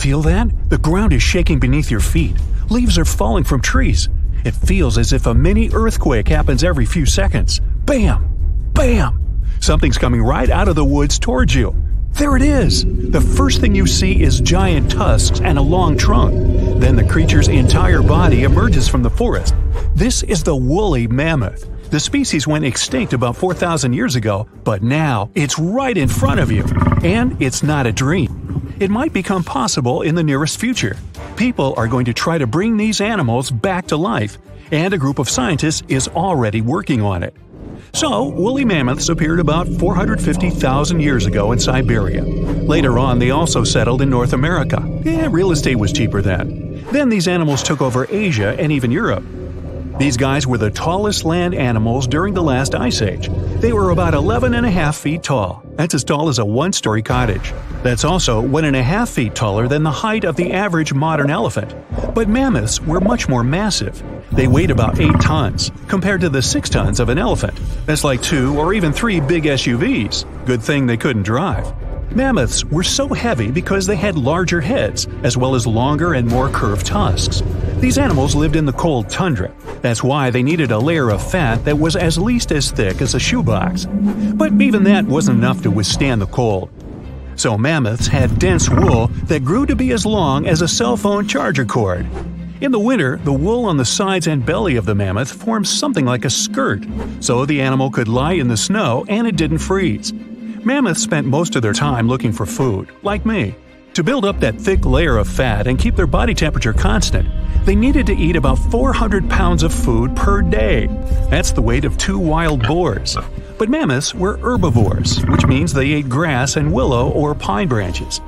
Feel that? The ground is shaking beneath your feet. Leaves are falling from trees. It feels as if a mini earthquake happens every few seconds. Bam! Bam! Something's coming right out of the woods towards you. There it is! The first thing you see is giant tusks and a long trunk. Then the creature's entire body emerges from the forest. This is the woolly mammoth. The species went extinct about 4,000 years ago, but now it's right in front of you. And it's not a dream. It might become possible in the nearest future. People are going to try to bring these animals back to life, and a group of scientists is already working on it. So, woolly mammoths appeared about 450,000 years ago in Siberia. Later on, they also settled in North America. Real estate was cheaper then. Then these animals took over Asia and even Europe. These guys were the tallest land animals during the last ice age. They were about 11.5 feet tall. That's as tall as a one-story cottage. That's also 1.5 feet taller than the height of the average modern elephant. But mammoths were much more massive. They weighed about 8 tons, compared to the 6 tons of an elephant. That's like 2 or even 3 big SUVs. Good thing they couldn't drive. Mammoths were so heavy because they had larger heads, as well as longer and more curved tusks. These animals lived in the cold tundra. That's why they needed a layer of fat that was at least as thick as a shoebox. But even that wasn't enough to withstand the cold. So mammoths had dense wool that grew to be as long as a cell phone charger cord. In the winter, the wool on the sides and belly of the mammoth formed something like a skirt, so the animal could lie in the snow and it didn't freeze. Mammoths spent most of their time looking for food, like me. To build up that thick layer of fat and keep their body temperature constant, they needed to eat about 400 pounds of food per day. That's the weight of 2 wild boars. But mammoths were herbivores, which means they ate grass and willow or pine branches.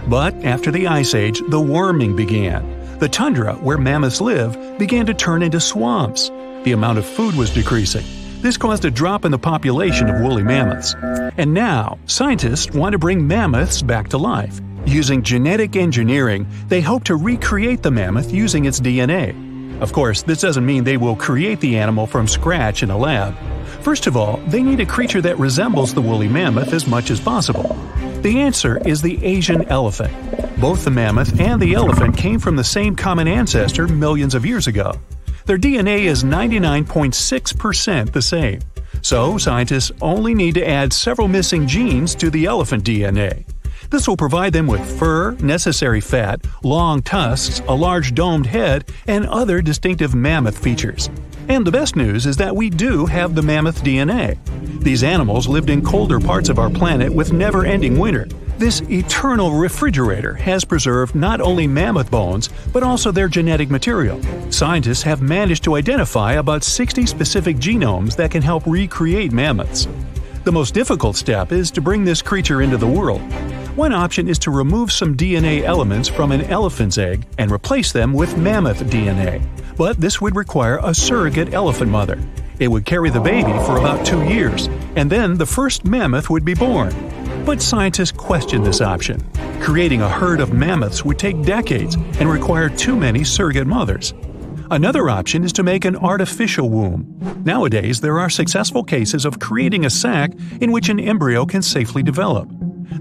But after the Ice Age, the warming began. The tundra, where mammoths live, began to turn into swamps. The amount of food was decreasing. This caused a drop in the population of woolly mammoths. And now, scientists want to bring mammoths back to life. Using genetic engineering, they hope to recreate the mammoth using its DNA. Of course, this doesn't mean they will create the animal from scratch in a lab. First of all, they need a creature that resembles the woolly mammoth as much as possible. The answer is the Asian elephant. Both the mammoth and the elephant came from the same common ancestor millions of years ago. Their DNA is 99.6% the same. So, scientists only need to add several missing genes to the elephant DNA. This will provide them with fur, necessary fat, long tusks, a large domed head, and other distinctive mammoth features. And the best news is that we do have the mammoth DNA. These animals lived in colder parts of our planet with never-ending winter. This eternal refrigerator has preserved not only mammoth bones, but also their genetic material. Scientists have managed to identify about 60 specific genomes that can help recreate mammoths. The most difficult step is to bring this creature into the world. One option is to remove some DNA elements from an elephant's egg and replace them with mammoth DNA. But this would require a surrogate elephant mother. It would carry the baby for about 2 years, and then the first mammoth would be born. But scientists question this option. Creating a herd of mammoths would take decades and require too many surrogate mothers. Another option is to make an artificial womb. Nowadays, there are successful cases of creating a sac in which an embryo can safely develop.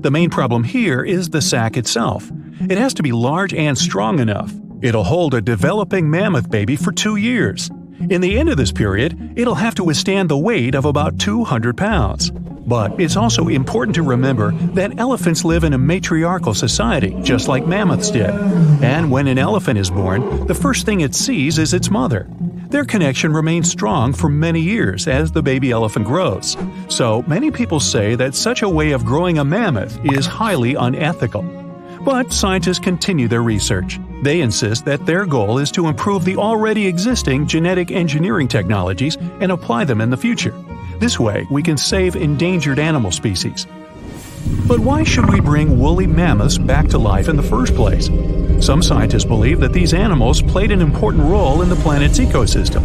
The main problem here is the sac itself. It has to be large and strong enough. It'll hold a developing mammoth baby for 2 years. In the end of this period, it'll have to withstand the weight of about 200 pounds. But it's also important to remember that elephants live in a matriarchal society, just like mammoths did. And when an elephant is born, the first thing it sees is its mother. Their connection remains strong for many years as the baby elephant grows. So many people say that such a way of growing a mammoth is highly unethical. But scientists continue their research. They insist that their goal is to improve the already existing genetic engineering technologies and apply them in the future. This way, we can save endangered animal species. But why should we bring woolly mammoths back to life in the first place? Some scientists believe that these animals played an important role in the planet's ecosystem.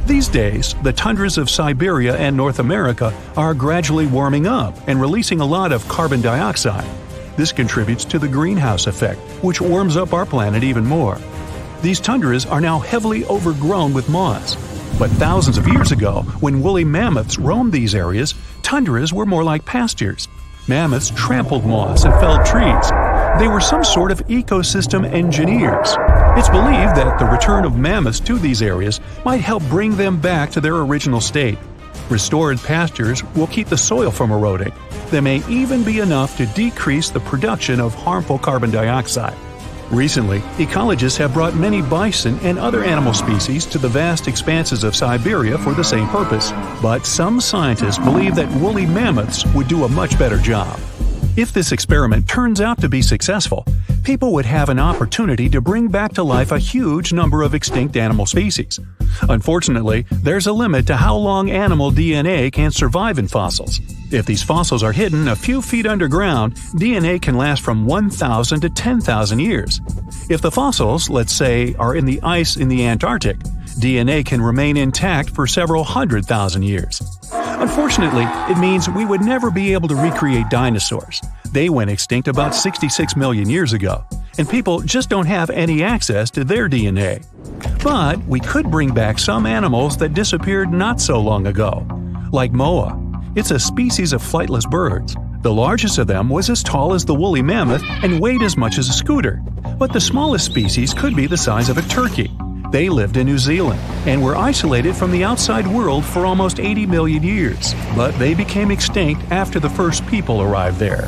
These days, the tundras of Siberia and North America are gradually warming up and releasing a lot of carbon dioxide. This contributes to the greenhouse effect, which warms up our planet even more. These tundras are now heavily overgrown with moss. But thousands of years ago, when woolly mammoths roamed these areas, tundras were more like pastures. Mammoths trampled moss and felled trees. They were some sort of ecosystem engineers. It's believed that the return of mammoths to these areas might help bring them back to their original state. Restored pastures will keep the soil from eroding. They may even be enough to decrease the production of harmful carbon dioxide. Recently, ecologists have brought many bison and other animal species to the vast expanses of Siberia for the same purpose, but some scientists believe that woolly mammoths would do a much better job. If this experiment turns out to be successful, people would have an opportunity to bring back to life a huge number of extinct animal species. Unfortunately, there's a limit to how long animal DNA can survive in fossils. If these fossils are hidden a few feet underground, DNA can last from 1,000 to 10,000 years. If the fossils, let's say, are in the ice in the Antarctic, DNA can remain intact for several 100,000 years. Unfortunately, it means we would never be able to recreate dinosaurs. They went extinct about 66 million years ago, and people just don't have any access to their DNA. But we could bring back some animals that disappeared not so long ago, like moa. It's a species of flightless birds. The largest of them was as tall as the woolly mammoth and weighed as much as a scooter. But the smallest species could be the size of a turkey. They lived in New Zealand and were isolated from the outside world for almost 80 million years, but they became extinct after the first people arrived there.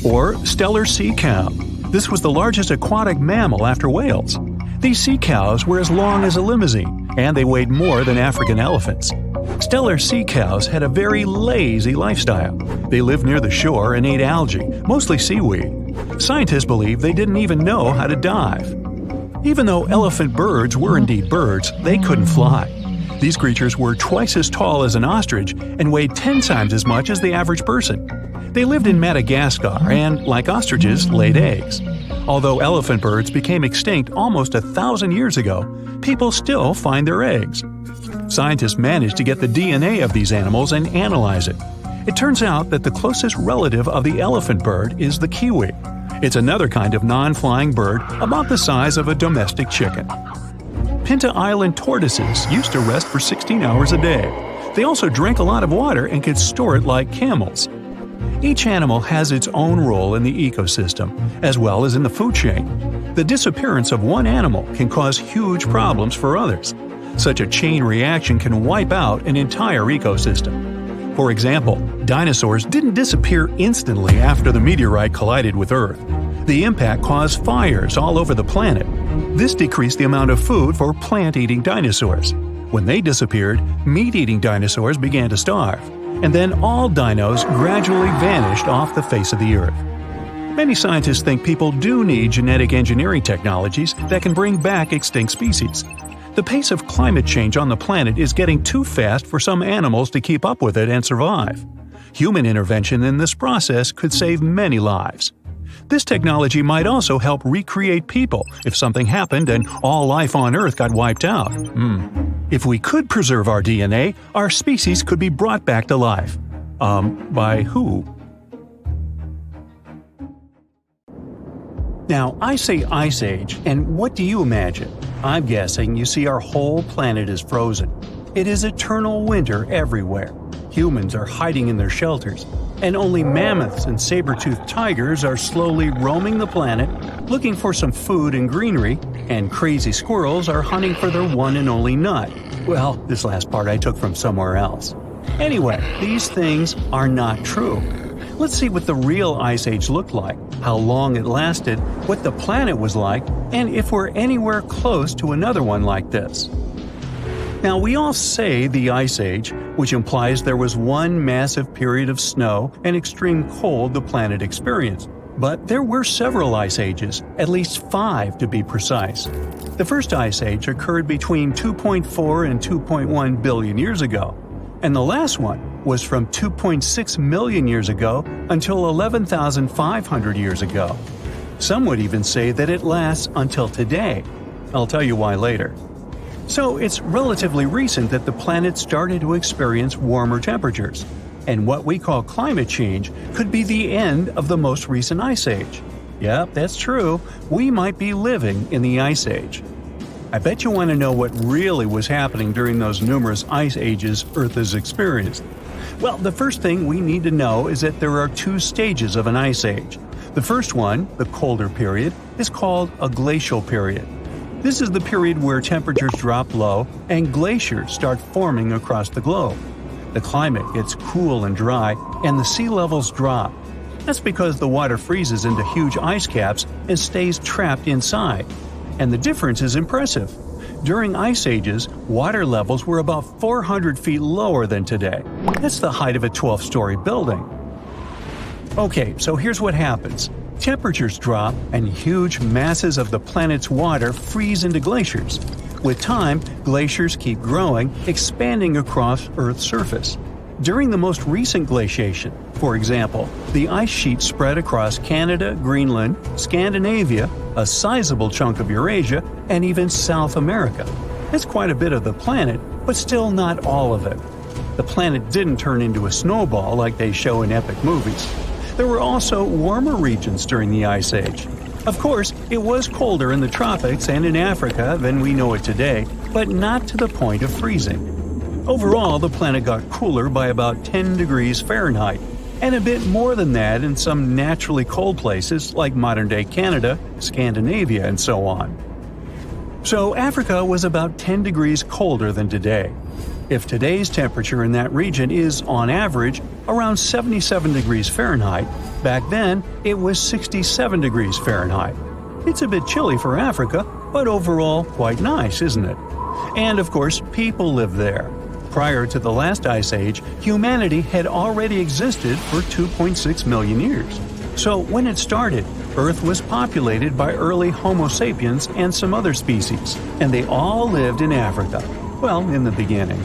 Or Steller sea cow. This was the largest aquatic mammal after whales. These sea cows were as long as a limousine, and they weighed more than African elephants. Steller sea cows had a very lazy lifestyle. They lived near the shore and ate algae, mostly seaweed. Scientists believe they didn't even know how to dive. Even though elephant birds were indeed birds, they couldn't fly. These creatures were twice as tall as an ostrich and weighed 10 times as much as the average person. They lived in Madagascar and, like ostriches, laid eggs. Although elephant birds became extinct almost 1,000 years ago, people still find their eggs. Scientists managed to get the DNA of these animals and analyze it. It turns out that the closest relative of the elephant bird is the kiwi. It's another kind of non-flying bird about the size of a domestic chicken. Pinta Island tortoises used to rest for 16 hours a day. They also drank a lot of water and could store it like camels. Each animal has its own role in the ecosystem, as well as in the food chain. The disappearance of one animal can cause huge problems for others. Such a chain reaction can wipe out an entire ecosystem. For example, dinosaurs didn't disappear instantly after the meteorite collided with Earth. The impact caused fires all over the planet. This decreased the amount of food for plant-eating dinosaurs. When they disappeared, meat-eating dinosaurs began to starve. And then all dinos gradually vanished off the face of the Earth. Many scientists think people do need genetic engineering technologies that can bring back extinct species. The pace of climate change on the planet is getting too fast for some animals to keep up with it and survive. Human intervention in this process could save many lives. This technology might also help recreate people if something happened and all life on Earth got wiped out. If we could preserve our DNA, our species could be brought back to life. By who? Now, I say Ice Age, and what do you imagine? I'm guessing you see our whole planet is frozen. It is eternal winter everywhere. Humans are hiding in their shelters, and only mammoths and saber-toothed tigers are slowly roaming the planet, looking for some food and greenery, and crazy squirrels are hunting for their one and only nut. Well, this last part I took from somewhere else. Anyway, these things are not true. Let's see what the real Ice Age looked like, how long it lasted, what the planet was like, and if we're anywhere close to another one like this. Now, we all say the Ice Age, which implies there was one massive period of snow and extreme cold the planet experienced. But there were several Ice Ages, at least 5 to be precise. The first Ice Age occurred between 2.4 and 2.1 billion years ago, and the last one was from 2.6 million years ago until 11,500 years ago. Some would even say that it lasts until today. I'll tell you why later. So it's relatively recent that the planet started to experience warmer temperatures, and what we call climate change could be the end of the most recent Ice Age. Yep, that's true. We might be living in the Ice Age. I bet you want to know what really was happening during those numerous Ice Ages Earth has experienced. Well, the first thing we need to know is that there are 2 stages of an Ice Age. The first one, the colder period, is called a glacial period. This is the period where temperatures drop low and glaciers start forming across the globe. The climate gets cool and dry, and the sea levels drop. That's because the water freezes into huge ice caps and stays trapped inside. And the difference is impressive. During ice ages, water levels were about 400 feet lower than today. That's the height of a 12-story building. Okay, so here's what happens. Temperatures drop and huge masses of the planet's water freeze into glaciers. With time, glaciers keep growing, expanding across Earth's surface. During the most recent glaciation, for example, the ice sheet spread across Canada, Greenland, Scandinavia, a sizable chunk of Eurasia, and even South America. That's quite a bit of the planet, but still not all of it. The planet didn't turn into a snowball like they show in epic movies. There were also warmer regions during the Ice Age. Of course, it was colder in the tropics and in Africa than we know it today, but not to the point of freezing. Overall, the planet got cooler by about 10 degrees Fahrenheit, and a bit more than that in some naturally cold places like modern-day Canada, Scandinavia, and so on. So Africa was about 10 degrees colder than today. If today's temperature in that region is, on average, around 77 degrees Fahrenheit, back then it was 67 degrees Fahrenheit. It's a bit chilly for Africa, but overall quite nice, isn't it? And of course, people live there. Prior to the last ice age, humanity had already existed for 2.6 million years. So when it started, Earth was populated by early Homo sapiens and some other species, and they all lived in Africa. Well, in the beginning.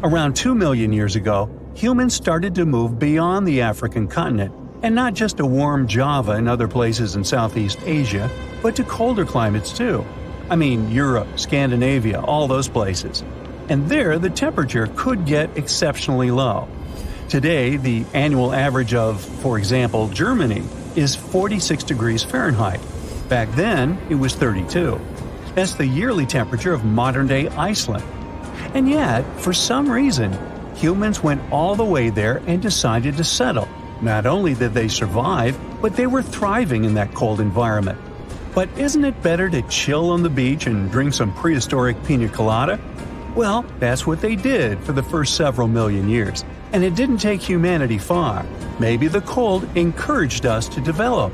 Around 2 million years ago, humans started to move beyond the African continent, and not just to warm Java and other places in Southeast Asia, but to colder climates too. I mean, Europe, Scandinavia, all those places. And there, the temperature could get exceptionally low. Today, the annual average of, for example, Germany is 46 degrees Fahrenheit. Back then, it was 32. That's the yearly temperature of modern-day Iceland. And yet, for some reason, humans went all the way there and decided to settle. Not only did they survive, but they were thriving in that cold environment. But isn't it better to chill on the beach and drink some prehistoric pina colada? Well, that's what they did for the first several million years, and it didn't take humanity far. Maybe the cold encouraged us to develop.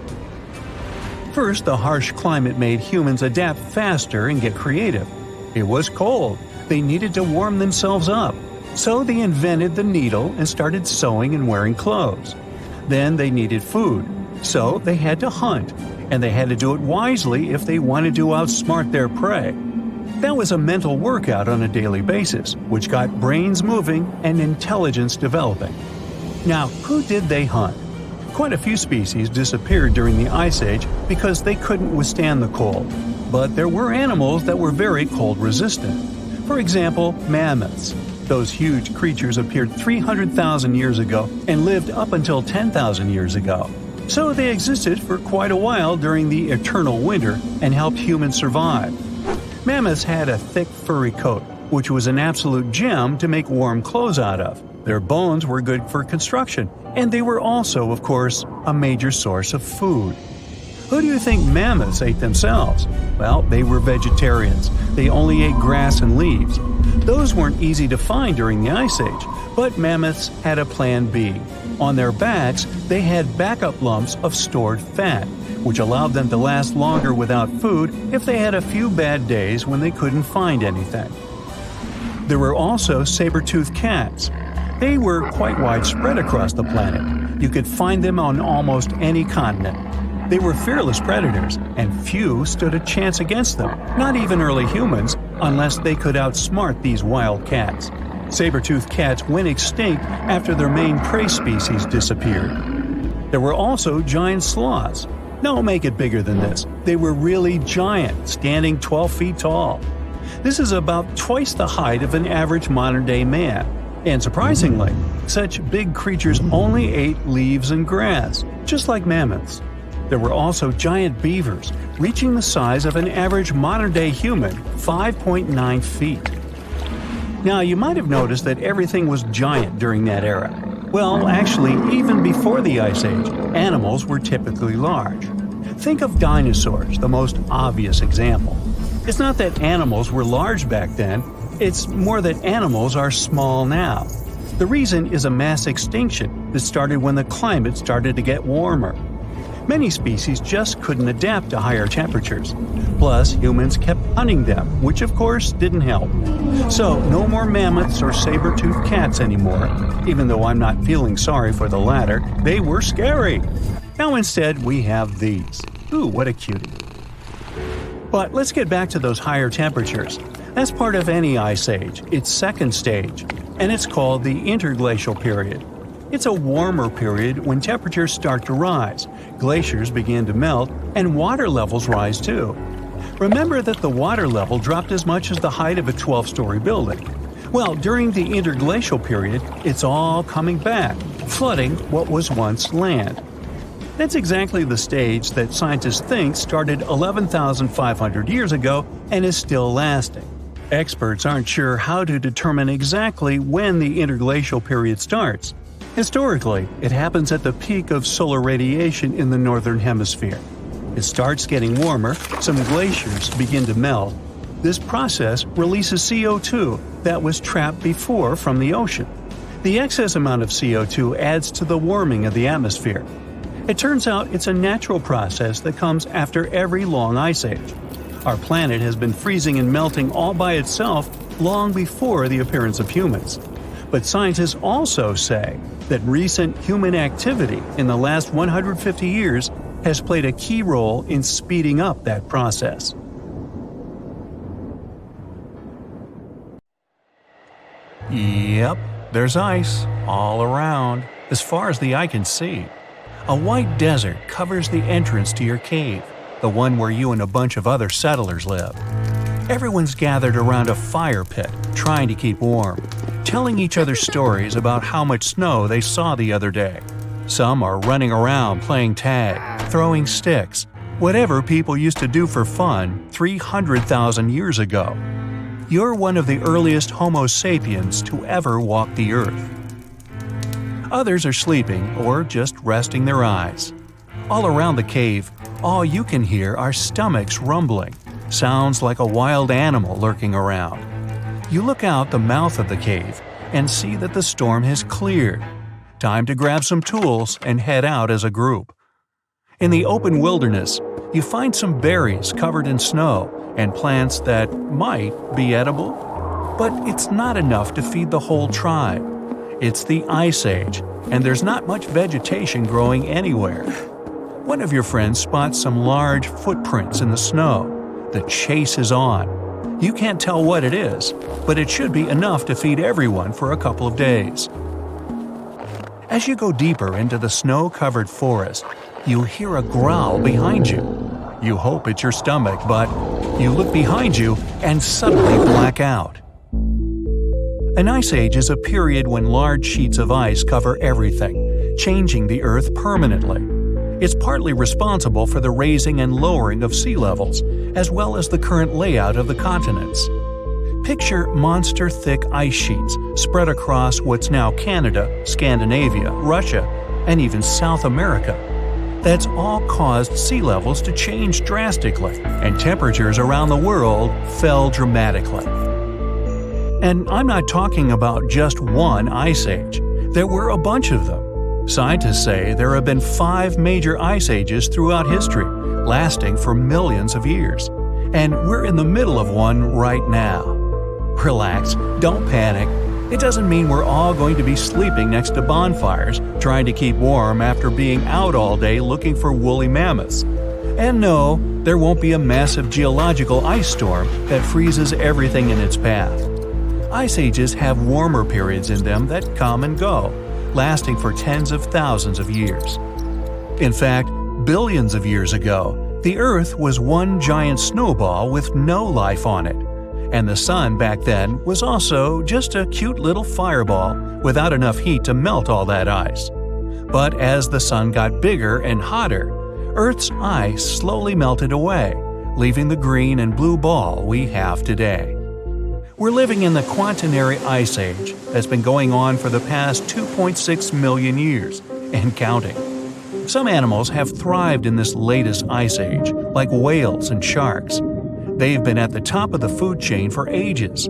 First, the harsh climate made humans adapt faster and get creative. It was cold. They needed to warm themselves up. So they invented the needle and started sewing and wearing clothes. Then they needed food. So they had to hunt. And they had to do it wisely if they wanted to outsmart their prey. That was a mental workout on a daily basis, which got brains moving and intelligence developing. Now, who did they hunt? Quite a few species disappeared during the Ice Age because they couldn't withstand the cold. But there were animals that were very cold resistant. For example, mammoths. Those huge creatures appeared 300,000 years ago and lived up until 10,000 years ago. So they existed for quite a while during the eternal winter and helped humans survive. Mammoths had a thick, furry coat, which was an absolute gem to make warm clothes out of. Their bones were good for construction, and they were also, of course, a major source of food. Who do you think mammoths ate themselves? Well, they were vegetarians. They only ate grass and leaves. Those weren't easy to find during the Ice Age, but mammoths had a plan B. On their backs, they had backup lumps of stored fat, which allowed them to last longer without food if they had a few bad days when they couldn't find anything. There were also saber-tooth cats. They were quite widespread across the planet. You could find them on almost any continent. They were fearless predators, and few stood a chance against them, not even early humans, unless they could outsmart these wild cats. Saber-toothed cats went extinct after their main prey species disappeared. There were also giant sloths. No, make it bigger than this. They were really giant, standing 12 feet tall. This is about twice the height of an average modern-day man. And surprisingly, such big creatures only ate leaves and grass, just like mammoths. There were also giant beavers, reaching the size of an average modern-day human, 5.9 feet. Now, you might have noticed that everything was giant during that era. Well, actually, even before the Ice Age, animals were typically large. Think of dinosaurs, the most obvious example. It's not that animals were large back then, it's more that animals are small now. The reason is a mass extinction that started when the climate started to get warmer. Many species just couldn't adapt to higher temperatures. Plus, humans kept hunting them, which of course didn't help. So, no more mammoths or saber-tooth cats anymore, even though I'm not feeling sorry for the latter. They were scary. Now instead, we have these. Ooh, what a cutie. But let's get back to those higher temperatures. That's part of any ice age, its second stage, and it's called the interglacial period. It's a warmer period when temperatures start to rise, glaciers begin to melt, and water levels rise too. Remember that the water level dropped as much as the height of a 12-story building. Well, during the interglacial period, it's all coming back, flooding what was once land. That's exactly the stage that scientists think started 11,500 years ago and is still lasting. Experts aren't sure how to determine exactly when the interglacial period starts. Historically, it happens at the peak of solar radiation in the northern hemisphere. It starts getting warmer, some glaciers begin to melt. This process releases CO2 that was trapped before from the ocean. The excess amount of CO2 adds to the warming of the atmosphere. It turns out it's a natural process that comes after every long ice age. Our planet has been freezing and melting all by itself long before the appearance of humans. But scientists also say that recent human activity in the last 150 years has played a key role in speeding up that process. Yep, there's ice all around, as far as the eye can see. A white desert covers the entrance to your cave, the one where you and a bunch of other settlers live. Everyone's gathered around a fire pit, trying to keep warm, telling each other stories about how much snow they saw the other day. Some are running around playing tag, throwing sticks, whatever people used to do for fun 300,000 years ago. You're one of the earliest Homo sapiens to ever walk the earth. Others are sleeping or just resting their eyes. All around the cave, all you can hear are stomachs rumbling, sounds like a wild animal lurking around. You look out the mouth of the cave and see that the storm has cleared. Time to grab some tools and head out as a group. In the open wilderness, you find some berries covered in snow and plants that might be edible. But it's not enough to feed the whole tribe. It's the Ice Age, and there's not much vegetation growing anywhere. One of your friends spots some large footprints in the snow. The chase is on. You can't tell what it is, but it should be enough to feed everyone for a couple of days. As you go deeper into the snow-covered forest, you hear a growl behind you. You hope it's your stomach, but you look behind you and suddenly black out. An ice age is a period when large sheets of ice cover everything, changing the Earth permanently. It's partly responsible for the raising and lowering of sea levels, as well as the current layout of the continents. Picture monster-thick ice sheets spread across what's now Canada, Scandinavia, Russia, and even South America. That's all caused sea levels to change drastically, and temperatures around the world fell dramatically. And I'm not talking about just one ice age. There were a bunch of them. Scientists say there have been 5 major ice ages throughout history, lasting for millions of years. And we're in the middle of one right now. Relax, don't panic. It doesn't mean we're all going to be sleeping next to bonfires, trying to keep warm after being out all day looking for woolly mammoths. And no, there won't be a massive geological ice storm that freezes everything in its path. Ice ages have warmer periods in them that come and go, lasting for tens of thousands of years. In fact, billions of years ago, the Earth was one giant snowball with no life on it. And the sun back then was also just a cute little fireball without enough heat to melt all that ice. But as the sun got bigger and hotter, Earth's ice slowly melted away, leaving the green and blue ball we have today. We're living in the Quaternary Ice Age that's been going on for the past 2.6 million years, and counting. Some animals have thrived in this latest ice age, like whales and sharks. They've been at the top of the food chain for ages.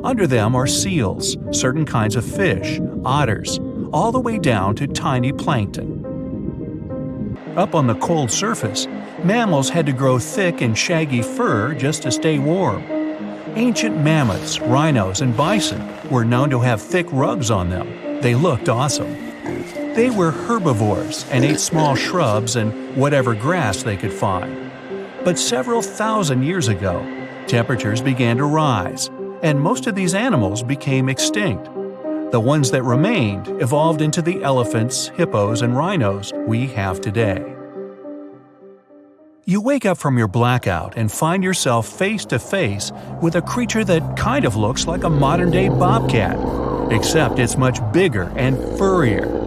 Under them are seals, certain kinds of fish, otters, all the way down to tiny plankton. Up on the cold surface, mammals had to grow thick and shaggy fur just to stay warm. Ancient mammoths, rhinos, and bison were known to have thick rugs on them. They looked awesome. They were herbivores and ate small shrubs and whatever grass they could find. But several thousand years ago, temperatures began to rise, and most of these animals became extinct. The ones that remained evolved into the elephants, hippos, and rhinos we have today. You wake up from your blackout and find yourself face to face with a creature that kind of looks like a modern-day bobcat, except it's much bigger and furrier.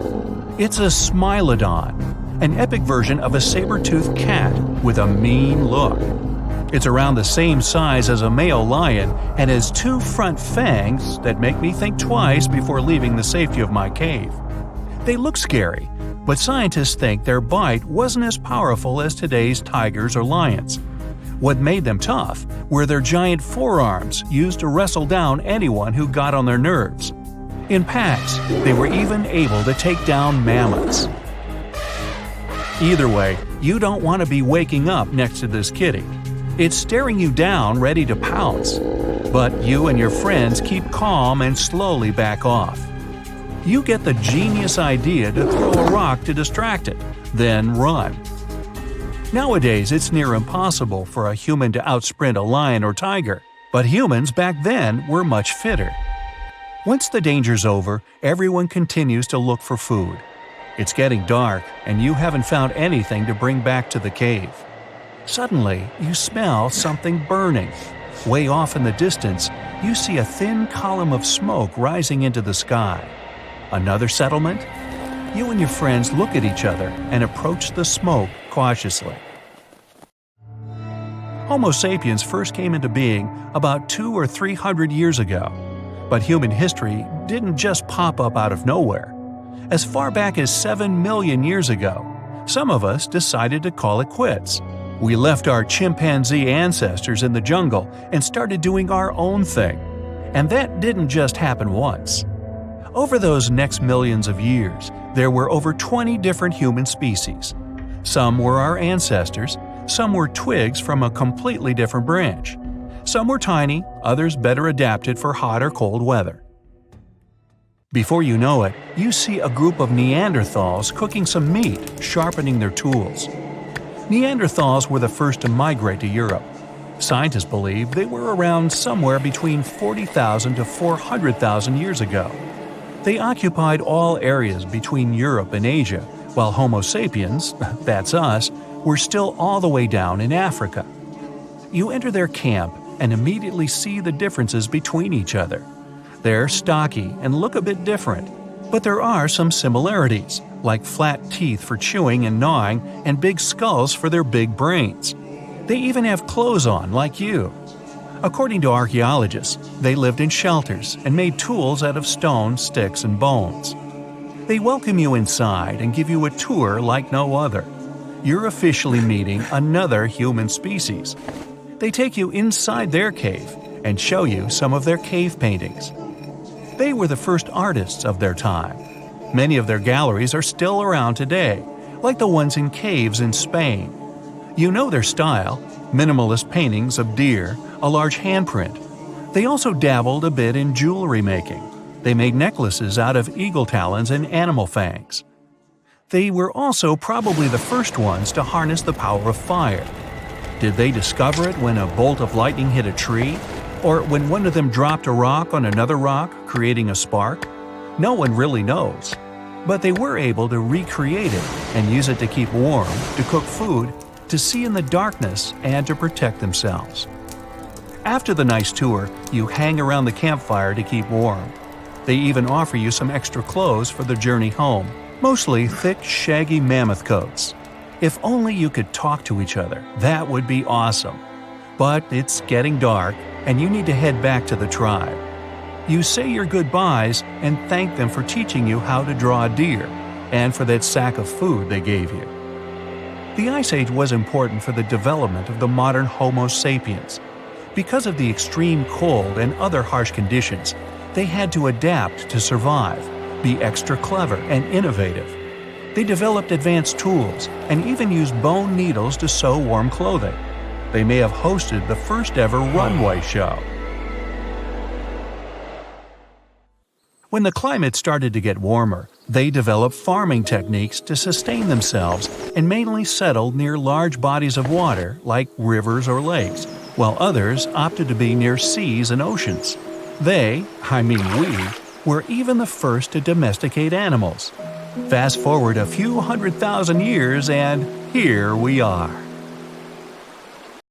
It's a smilodon, an epic version of a saber-toothed cat with a mean look. It's around the same size as a male lion and has two front fangs that make me think twice before leaving the safety of my cave. They look scary, but scientists think their bite wasn't as powerful as today's tigers or lions. What made them tough were their giant forearms used to wrestle down anyone who got on their nerves. In packs, they were even able to take down mammoths. Either way, you don't want to be waking up next to this kitty. It's staring you down, ready to pounce. But you and your friends keep calm and slowly back off. You get the genius idea to throw a rock to distract it, then run. Nowadays, it's near impossible for a human to outsprint a lion or tiger, but humans back then were much fitter. Once the danger's over, everyone continues to look for food. It's getting dark, and you haven't found anything to bring back to the cave. Suddenly, you smell something burning. Way off in the distance, you see a thin column of smoke rising into the sky. Another settlement? You and your friends look at each other and approach the smoke cautiously. Homo sapiens first came into being about 200 or 300 years ago. But human history didn't just pop up out of nowhere. As far back as 7 million years ago, some of us decided to call it quits. We left our chimpanzee ancestors in the jungle and started doing our own thing. And that didn't just happen once. Over those next millions of years, there were over 20 different human species. Some were our ancestors, some were twigs from a completely different branch. Some were tiny, others better adapted for hot or cold weather. Before you know it, you see a group of Neanderthals cooking some meat, sharpening their tools. Neanderthals were the first to migrate to Europe. Scientists believe they were around somewhere between 40,000 to 400,000 years ago. They occupied all areas between Europe and Asia, while Homo sapiens, that's us, were still all the way down in Africa. You enter their camp and immediately see the differences between each other. They're stocky and look a bit different, but there are some similarities, like flat teeth for chewing and gnawing and big skulls for their big brains. They even have clothes on, like you. According to archaeologists, they lived in shelters and made tools out of stone, sticks, and bones. They welcome you inside and give you a tour like no other. You're officially meeting another human species. They take you inside their cave and show you some of their cave paintings. They were the first artists of their time. Many of their galleries are still around today, like the ones in caves in Spain. You know their style: minimalist paintings of deer, a large handprint. They also dabbled a bit in jewelry making. They made necklaces out of eagle talons and animal fangs. They were also probably the first ones to harness the power of fire. Did they discover it when a bolt of lightning hit a tree? Or when one of them dropped a rock on another rock, creating a spark? No one really knows. But they were able to recreate it and use it to keep warm, to cook food, to see in the darkness, and to protect themselves. After the nice tour, you hang around the campfire to keep warm. They even offer you some extra clothes for the journey home, mostly thick, shaggy mammoth coats. If only you could talk to each other, that would be awesome. But it's getting dark, and you need to head back to the tribe. You say your goodbyes and thank them for teaching you how to draw a deer, and for that sack of food they gave you. The Ice Age was important for the development of the modern Homo sapiens. Because of the extreme cold and other harsh conditions, they had to adapt to survive, be extra clever and innovative. They developed advanced tools and even used bone needles to sew warm clothing. They may have hosted the first ever runway show. When the climate started to get warmer, they developed farming techniques to sustain themselves and mainly settled near large bodies of water like rivers or lakes, while others opted to be near seas and oceans. They, we, were even the first to domesticate animals. Fast forward a few 100,000 years and here we are.